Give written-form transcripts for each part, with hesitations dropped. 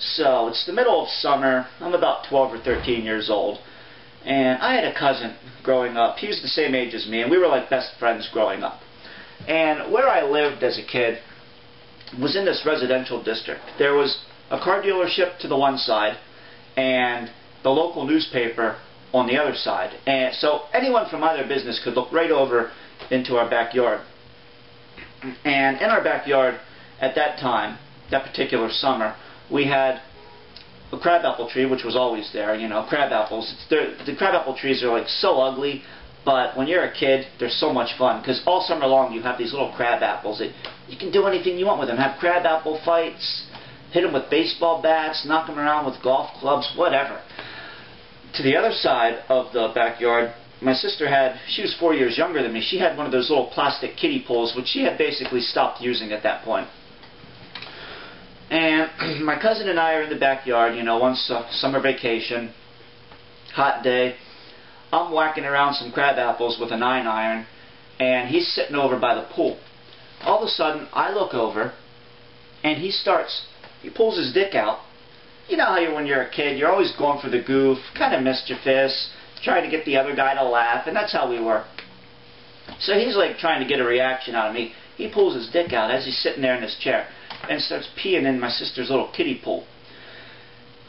So it's the middle of summer. I'm about 12 or 13 years old. And I had a cousin growing up. He was the same age as me, and we were like best friends growing up. And where I lived as a kid was in this residential district. There was a car dealership to the one side and the local newspaper on the other side. And so anyone from either business could look right over into our backyard. And in our backyard at that time, that particular summer, we had a crabapple tree, which was always there. You know, crabapples. The crabapple trees are like so ugly, but when you're a kid, they're so much fun because all summer long you have these little crabapples. You can do anything you want with them. Have crabapple fights, hit them with baseball bats, knock them around with golf clubs, whatever. To the other side of the backyard, my sister she was 4 years younger than me. She had one of those little plastic kiddie pools, which she had basically stopped using at that point. And my cousin and I are in the backyard, you know, one summer vacation, hot day. I'm whacking around some crab apples with a 9-iron, and he's sitting over by the pool. All of a sudden, I look over, and he pulls his dick out. You know how when you're a kid, you're always going for the goof, kind of mischievous, trying to get the other guy to laugh, and that's how we were. So he's like trying to get a reaction out of me. He pulls his dick out as he's sitting there in his chair and starts peeing in my sister's little kiddie pool.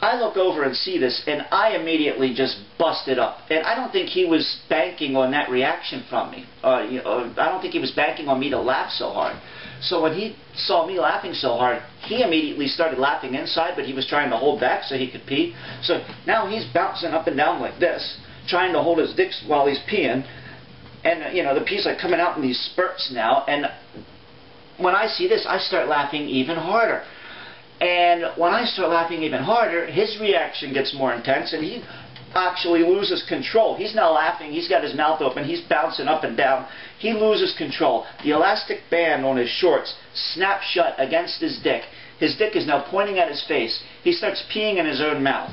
I look over and see this, and I immediately just busted up. And I don't think he was banking on that reaction from me. I don't think he was banking on me to laugh so hard. So when he saw me laughing so hard, he immediately started laughing inside, but he was trying to hold back so he could pee. So now he's bouncing up and down like this, trying to hold his dick while he's peeing. And, you know, the pee's like coming out in these spurts now. And when I see this, I start laughing even harder. And when I start laughing even harder, his reaction gets more intense, and he actually loses control. He's now laughing. He's got his mouth open. He's bouncing up and down. He loses control. The elastic band on his shorts snaps shut against his dick. His dick is now pointing at his face. He starts peeing in his own mouth,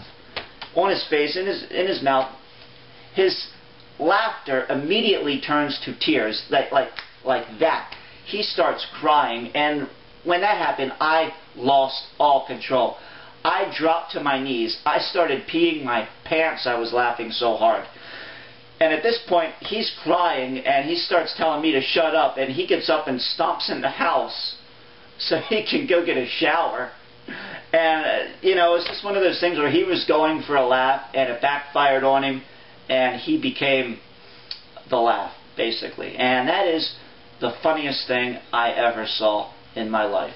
on his face, in his mouth. His laughter immediately turns to tears, like that. He starts crying, and when that happened, I lost all control. I dropped to my knees. I started peeing my pants. I was laughing so hard. And at this point, he's crying, and he starts telling me to shut up, and he gets up and stomps in the house so he can go get a shower. And, you know, it's just one of those things where he was going for a laugh, and it backfired on him, and he became the laugh, basically. And that is the funniest thing I ever saw in my life.